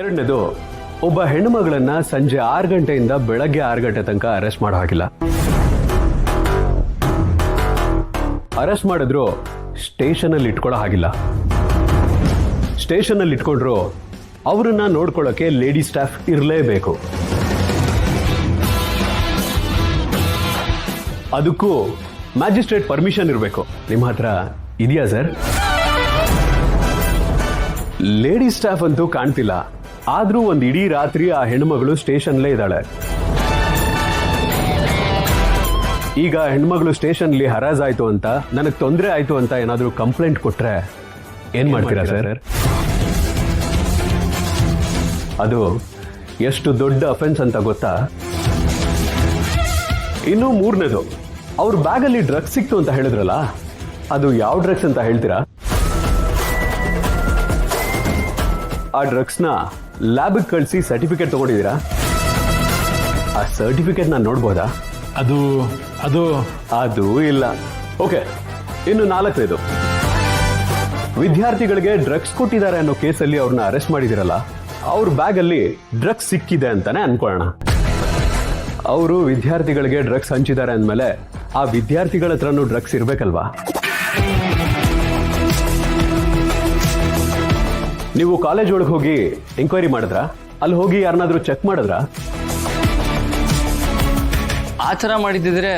ಎರಡನೇದು, ಒಬ್ಬ ಹೆಣ್ಣು ಮಗಳನ್ನ ಸಂಜೆ 6 ಗಂಟೆಯಿಂದ ಬೆಳಗ್ಗೆ 6 ಗಂಟೆ ತನಕ ಅರೆಸ್ಟ್ ಮಾಡೋ ಹಾಗಿಲ್ಲ. ಅರೆಸ್ಟ್ ಮಾಡಿದ್ರು ಸ್ಟೇಷನ್ ಅಲ್ಲಿ ಇಟ್ಕೊಳ್ಳೋ ಹಾಗಿಲ್ಲ. ಸ್ಟೇಷನ್ ಅಲ್ಲಿ ಇಟ್ಕೊಂಡ್ರು ಅವರನ್ನ ನೋಡ್ಕೊಳ್ಳೋಕೆ ಲೇಡಿ ಸ್ಟಾಫ್ ಇರಲೇಬೇಕು. ಅದಕ್ಕೂ ಮ್ಯಾಜಿಸ್ಟ್ರೇಟ್ ಪರ್ಮಿಷನ್ ಇರಬೇಕು. ನಿಮ್ಮ ಹತ್ರ ಇದೆಯಾ ಸರ್? ಲೇಡಿ ಸ್ಟಾಫ್ ಅಂತೂ ಕಾಣ್ತಿಲ್ಲ, ಆದ್ರೂ ಒಂದು ಇಡೀ ರಾತ್ರಿ ಆ ಹೆಣ್ಮಗಳು ಸ್ಟೇಷನ್ಲೇ ಇದ್ದಾಳೆ. ಈಗ ಹೆಣ್ಮಗಳು ಸ್ಟೇಷನ್ಲಿ ಹರಾಜ್ ಆಯ್ತು ಅಂತ, ನನಗೆ ತೊಂದರೆ ಆಯ್ತು ಅಂತ ಏನಾದ್ರೂ ಕಂಪ್ಲೇಂಟ್ ಕೊಟ್ರೆ ಏನ್ ಮಾಡ್ತೀರಾ ಸರ್? ಅದು ಎಷ್ಟು ದೊಡ್ಡ ಅಫೆನ್ಸ್ ಅಂತ ಗೊತ್ತಾ? ಇನ್ನು ಮೂರನೇದು, ಅವ್ರ ಬ್ಯಾಗಲ್ಲಿ ಡ್ರಗ್ಸ್ ಸಿಕ್ತು ಅಂತ ಹೇಳಿದ್ರಲ್ಲ, ಅದು ಯಾವ ಡ್ರಗ್ಸ್ ಅಂತ ಹೇಳ್ತೀರಾ? ಆ ಡ್ರಗ್ಸ್ನ ಲ್ಯಾಬ್ಗೆ ಕಳಿಸಿ ಸರ್ಟಿಫಿಕೇಟ್ ತಗೊಂಡಿದ್ದೀರಾ? ಆ ಸರ್ಟಿಫಿಕೇಟ್ ನಾನು ನೋಡ್ಬೋದಾ? ಅದು ಇಲ್ಲ. ಓಕೆ, ಇನ್ನು 4ನೇದು, ವಿದ್ಯಾರ್ಥಿಗಳಿಗೆ ಡ್ರಗ್ಸ್ ಕೊಟ್ಟಿದ್ದಾರೆ ಅನ್ನೋ ಕೇಸಲ್ಲಿ ಅವ್ರನ್ನ ಅರೆಸ್ಟ್ ಮಾಡಿದಿರಲ್ಲ, ಅವ್ರ ಬ್ಯಾಗಲ್ಲಿ ಡ್ರಗ್ಸ್ ಸಿಕ್ಕಿದೆ ಅಂತಾನೆ ಅನ್ಕೊಳ್ಳೋಣ. ಅವರು ವಿದ್ಯಾರ್ಥಿಗಳಿಗೆ ಡ್ರಗ್ಸ್ ಹಂಚಿದ್ದಾರೆ ಅಂದಮೇಲೆ ಆ ವಿದ್ಯಾರ್ಥಿಗಳ ಹತ್ರನೂ ಡ್ರಗ್ಸ್ ಇರ್ಬೇಕಲ್ವಾ? ನೀವು ಕಾಲೇಜ್ ಒಳಗೆ ಹೋಗಿ ಎಂಕ್ವೈರಿ ಮಾಡಿದ್ರಾ? ಅಲ್ಲಿ ಹೋಗಿ ಯಾರನ್ನಾದ್ರೂ ಚೆಕ್ ಮಾಡಿದ್ರಾ? ಆ ಥರ ಮಾಡಿದ್ದಿದ್ರೆ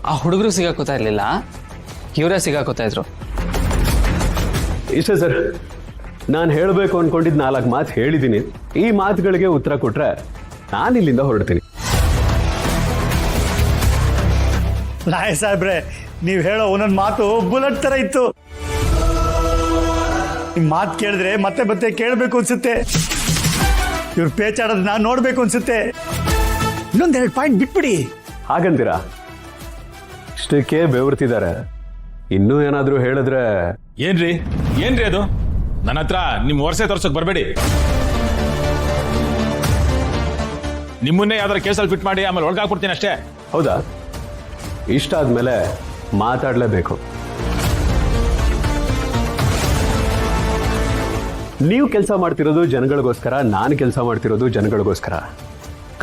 ಆ ಹುಡುಗರು ಸಿಗಾಕೋತಾ ಇರಲಿಲ್ಲ, ಇವರೇ ಸಿಗಾಕೋತಾ ಇದ್ರು. ಇಷ್ಟೇ ಸರ್, ನಾನು ಹೇಳಬೇಕು ಅನ್ಕೊಂಡಿದ್ದು 4 ಮಾತು ಹೇಳಿದ್ದೀನಿ. ಈ ಮಾತುಗಳಿಗೆ ಉತ್ತರ ಕೊಟ್ರೆ ನಾನು ಇಲ್ಲಿಂದ ಹೊರಡ್ತೀನಿ. ನಾಯ್ ಸಾಹೇಬ್ರೆ, ನೀವು ಹೇಳೋ ಒಂದೊಂದು ಮಾತು ಬುಲೆಟ್ ಥರ ಇತ್ತು. ನಿಮ್ಮ ಮಾತು ಕೇಳಿದ್ರೆ ಮತ್ತೆ ಮತ್ತೆ ಕೇಳಬೇಕು ಅನ್ಸುತ್ತೆ. ಇವ್ರು ಪೇಚಾಡೋದನ್ನ ನೋಡ್ಬೇಕು ಅನ್ಸುತ್ತೆ. ಇನ್ನೊಂದೆರಡು ಪಾಯಿಂಟ್ ಬಿಟ್ಬಿಡಿ. ಹಾಗಂತೀರಾ? ಇಷ್ಟಕ್ಕೆ ಬೆವರ್ತಿದ್ದಾರೆ. ಇನ್ನೂ ಏನಾದರೂ ಹೇಳಿದ್ರೆ ಏನ್ರಿ ಅದು? ನನ್ನ ಹತ್ರ ನಿಮ್ ವರ್ಷೆ ತೋರ್ಸಕ್ ಬರಬೇಡಿ. ನಿಮ್ಮನ್ನೇ ಯಾವ್ದಾರ ಕೇಸಲ್ಲಿ ಫಿಟ್ ಮಾಡಿ ಆಮೇಲೆ ಒಳಗಾಕ್ಬಿಡ್ತೀನಿ ಅಷ್ಟೇ. ಹೌದಾ? ಇಷ್ಟ ಆದ್ಮೇಲೆ ಮಾತಾಡಲೇಬೇಕು. ನೀವು ಕೆಲಸ ಮಾಡ್ತಿರೋದು ಜನಗಳಿಗೋಸ್ಕರ, ನಾನು ಕೆಲಸ ಮಾಡ್ತಿರೋದು ಜನಗಳಿಗೋಸ್ಕರ.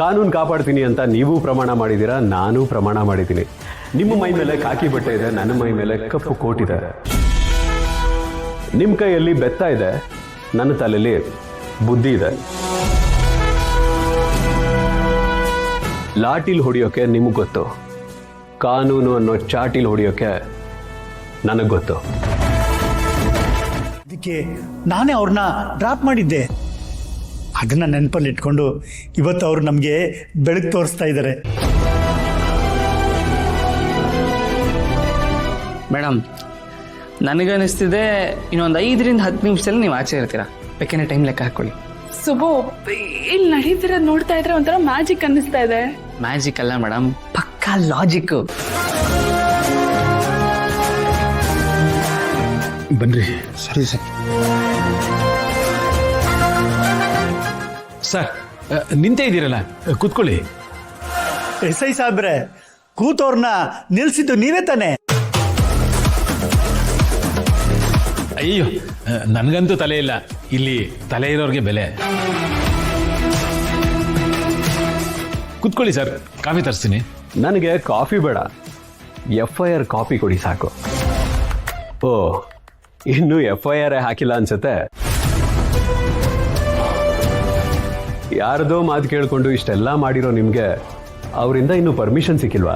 ಕಾನೂನು ಕಾಪಾಡ್ತೀನಿ ಅಂತ ನೀವು ಪ್ರಮಾಣ ಮಾಡಿದ್ದೀರಾ, ನಾನು ಪ್ರಮಾಣ ಮಾಡಿದ್ದೀನಿ. ನಿಮ್ಮ ಮೈ ಮೇಲೆ ಕಾಕಿ ಬಟ್ಟೆ ಇದೆ, ನನ್ನ ಮೈ ಮೇಲೆ ಕಪ್ಪು ಕೋಟ್ ಇದೆ. ನಿಮ್ಮ ಕೈಯಲ್ಲಿ ಬೆತ್ತ ಇದೆ, ನನ್ನ ತಲೆಯಲ್ಲಿ ಬುದ್ಧಿ ಇದೆ. ಲಾಟಿಲ್ ಹೊಡಿಯೋಕೆ ನಿಮಗೆ ಗೊತ್ತು, ಕಾನೂನು ಅನ್ನೋ ಚಾಟಿಲ್ ಹೊಡಿಯೋಕೆ ನನಗೆ ಗೊತ್ತು. ಅದಕ್ಕೆ ನಾನೇ ಅವ್ರನ್ನ ಡ್ರಾಪ್ ಮಾಡಿದ್ದೆ. ಅದನ್ನ ನೆನಪಲ್ಲಿ ಇಟ್ಕೊಂಡು ಇವತ್ತು ಅವರು ನಮಗೆ ಬೆಳಕು ತೋರಿಸ್ತಾ ಇದ್ದಾರೆ. ಮೇಡಮ್, ನನಗನ್ನಿಸ್ತಿದೆ ಇನ್ನೊಂದು 5ರಿಂದ 10 ನಿಮಿಷದಲ್ಲಿ ನೀವು ಆಚೆ ಇರ್ತೀರಾ. ಬೇಕೇನೆ ಟೈಮ್ ಲೆಕ್ಕ ಹಾಕೊಳ್ಳಿ. ಸುಬು, ಇಲ್ಲಿ ನಡೀತಿರೋದು ನೋಡ್ತಾ ಇದ್ರೆ ಒಂಥರ ಮ್ಯಾಜಿಕ್ ಅನ್ನಿಸ್ತಾ ಇದೆ. ಮ್ಯಾಜಿಕ್ ಅಲ್ಲ ಮೇಡಮ್, ಪಕ್ಕಾ ಲಾಜಿಕ್. ಬನ್ರಿ. ಸರಿ ಸರ್. ಸರ್, ನಿಂತೇ ಇದ್ದೀರಲ್ಲ, ಕೂತ್ಕೊಳ್ಳಿ. SI ಸಾಹೇಬ್ರೆ, ಕೂತವ್ರನ್ನ ನಿಲ್ಸಿದ್ದು ನೀವೇ ತಾನೆ? ಅಯ್ಯೋ, ನನಗಂತೂ ತಲೆ ಇಲ್ಲ. ಇಲ್ಲಿ ತಲೆ ಇರೋರಿಗೆ ಬೆಲೆ. ಕೂತ್ಕೊಳ್ಳಿ ಸರ್, ಕಾಫಿ ತರಿಸ್ತೀನಿ. ನನಗೆ ಕಾಫಿ ಬೇಡ, FIR ಕಾಪಿ ಕೊಡಿ ಸಾಕು. ಓ, ಇನ್ನೂ FIR ಹಾಕಿಲ್ಲ ಅನ್ಸುತ್ತೆ. ಯಾರದೋ ಮಾತು ಕೇಳ್ಕೊಂಡು ಇಷ್ಟೆಲ್ಲ ಮಾಡಿರೋ ನಿಮ್ಗೆ ಅವರಿಂದ ಇನ್ನೂ ಪರ್ಮಿಷನ್ ಸಿಕ್ಕಿಲ್ವಾ?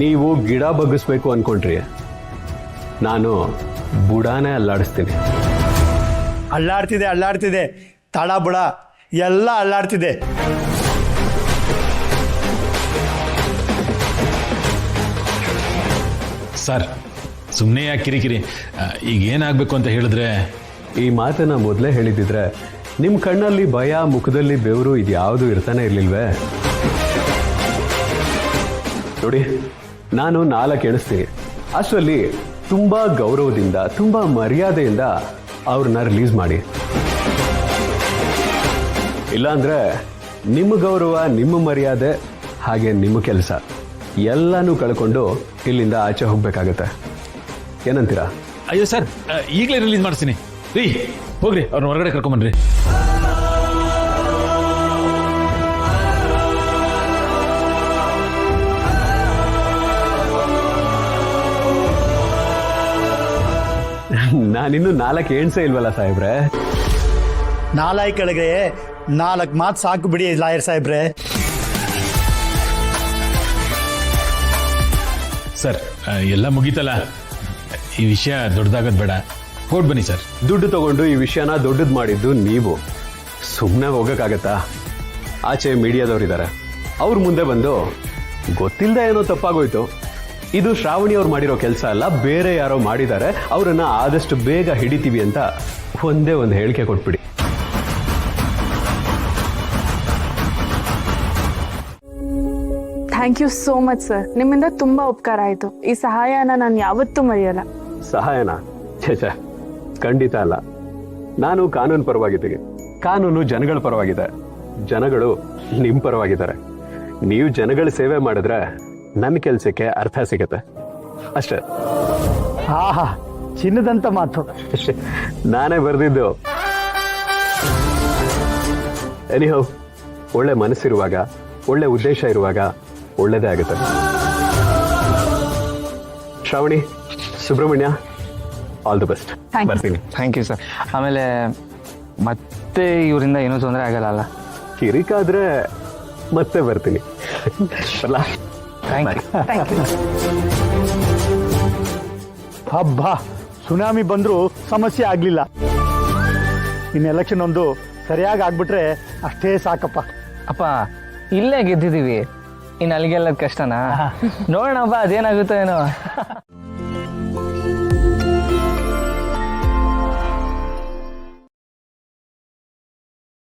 ನೀವು ಗಿಡ ಬಗ್ಗಿಸ್ಬೇಕು ಅನ್ಕೊಂಡ್ರಿ, ನಾನು ಬುಡಾನೇ ಅಲ್ಲಾಡಿಸ್ತೀನಿ. ಅಲ್ಲಾಡ್ತಿದೆ, ತಡ ಬುಡ ಎಲ್ಲ ಅಲ್ಲಾಡ್ತಿದೆ. ಸರ್, ಸುಮ್ಮನೆ ಯಾಕೆ ಕಿರಿಕಿರಿ? ಈಗ ಏನಾಗಬೇಕು ಅಂತ ಹೇಳಿದ್ರೆ, ಈ ಮಾತನ್ನ ಮೊದಲೇ ಹೇಳಿದಿದ್ರೆ ನಿಮ್ಮ ಕಣ್ಣಲ್ಲಿ ಭಯ, ಮುಖದಲ್ಲಿ ಬೆವರು ಇದ್ಯಾವುದು ಇರ್ತಾನೆ ಇರ್ಲಿಲ್ವೇ? ನೋಡಿ, ನಾನು 4 ಎಣಿಸ್ತೀನಿ. ಅಷ್ಟರಲ್ಲಿ ತುಂಬಾ ಗೌರವದಿಂದ, ತುಂಬಾ ಮರ್ಯಾದೆಯಿಂದ ಅವ್ರನ್ನ ರಿಲೀಸ್ ಮಾಡಿ. ಇಲ್ಲಾಂದ್ರೆ ನಿಮ್ಮ ಗೌರವ, ನಿಮ್ಮ ಮರ್ಯಾದೆ, ಹಾಗೆ ನಿಮ್ಮ ಕೆಲಸ ಎಲ್ಲನೂ ಕಳ್ಕೊಂಡು ಇಲ್ಲಿಂದ ಆಚೆ ಹೋಗ್ಬೇಕಾಗತ್ತೆ. ಏನಂತೀರಾ? ಅಯ್ಯೋ ಸರ್, ಈಗಲೇ ರಿಲೀಸ್ ಮಾಡಿಸ್ತೀನಿ. ರೀ ಹೋಗ್ರಿ ಅವ್ರನ್ನ ಹೊರಗಡೆ ಕರ್ಕೊಂಬನ್ರಿ. ನಾನಿನ್ನು 4 ಎಣ್ಸೇ ಇಲ್ವಲ್ಲ ಸಾಹೇಬ್ರೆ. 4 ಕೆಳಗೆ 4 ಮಾತು ಸಾಕು ಬಿಡಿ ಲಾಯರ್ ಸಾಹೇಬ್ರೆ. ಸರ್ ಎಲ್ಲ ಮುಗೀತಲ್ಲ, ಈ ವಿಷಯ ದೊಡ್ಡದಾಗೋದು ಬೇಡ, ಹೊರಡ್ ಬನ್ನಿ ಸರ್. ದುಡ್ಡು ತಗೊಂಡು ಈ ವಿಷಯನ ದೊಡ್ಡದು ಮಾಡಿದ್ದು ನೀವು. ಸುಮ್ಮನೆ ಹೋಗಕ್ಕಾಗತ್ತಾ? ಆಚೆ ಮೀಡಿಯಾದವ್ರಿದ್ದಾರೆ, ಅವ್ರ ಮುಂದೆ ಬಂದು ಗೊತ್ತಿಲ್ಲದೆ ಏನೋ ತಪ್ಪಾಗೋಯ್ತು, ಇದು ಶ್ರಾವಣಿ ಅವ್ರು ಮಾಡಿರೋ ಕೆಲಸ ಅಲ್ಲ, ಬೇರೆ ಯಾರೋ ಮಾಡಿದ್ದಾರೆ, ಅವರನ್ನ ಆದಷ್ಟು ಬೇಗ ಹಿಡಿತೀವಿ ಅಂತ ಒಂದೇ ಒಂದು ಹೇಳಿಕೆ ಕೊಟ್ಬಿಡಿ. Thank you so much sir, ನಿಮ್ಮಿಂದ ತುಂಬಾ ಉಪಕಾರ ಆಯ್ತು. ಈ ಸಹಾಯನ ನಾನು ಯಾವತ್ತೂ ಮರೆಯಲ್ಲ. ಸಹಾಯನ? ಛೇ, ಖಂಡಿತ ಅಲ್ಲ. ನಾನು ಕಾನೂನು ಪರವಾಗಿದ್ದೀನಿ, ಕಾನೂನು ಜನಗಳ ಪರವಾಗಿದೆ, ಜನಗಳು ನಿಮ್ ಪರವಾಗಿದ್ದಾರೆ. ನೀವು ಜನಗಳ ಸೇವೆ ಮಾಡಿದ್ರೆ ನನ್ನ ಕೆಲಸಕ್ಕೆ ಅರ್ಥ ಸಿಗತ್ತೆ ಅಷ್ಟೇ. ಆಹಾ, ಚಿನ್ನದಂತ ಮಾತು. ನಾನೇ ಬರೆದಿದ್ದು. ಎನಿಹೌ, ಒಳ್ಳೆ ಮನಸ್ಸಿರುವಾಗ, ಒಳ್ಳೆ ಉದ್ದೇಶ ಇರುವಾಗ ಒಳ್ಳೇದೇ ಆಗುತ್ತೆ. Shravani, Subrahmanya, all the best. ಬರ್ತೀನಿ. Thank you sir. ಆಮೇಲೆ ಮತ್ತೆ ಇವರಿಂದ ಏನೂ ತೊಂದರೆ ಆಗಲ್ಲ ಅಲ್ಲ? ಕಿರಿಕಾದ್ರೆ ಮತ್ತೆ ಬರ್ತೀನಿ. ಬರಲಾ? Thank you. ಹಬ್ಬ, ಸುನಾಮಿ ಬಂದರೂ ಸಮಸ್ಯೆ ಆಗಲಿಲ್ಲ. ಇನ್ನು ಎಲೆಕ್ಷನ್ ಒಂದು ಸರಿಯಾಗಿ ಆಗ್ಬಿಟ್ರೆ ಅಷ್ಟೇ ಸಾಕಪ್ಪ. ಅಪ್ಪ, ಇಲ್ಲೇ ಗೆದ್ದಿದ್ದೀವಿ, ಇನ್ನು ಅಲ್ಲಿಗೆಲ್ಲದ ಕಷ್ಟನಾ? ನೋಡೋಣಪ್ಪ, ಅದೇನಾಗುತ್ತೋ ಏನೋ.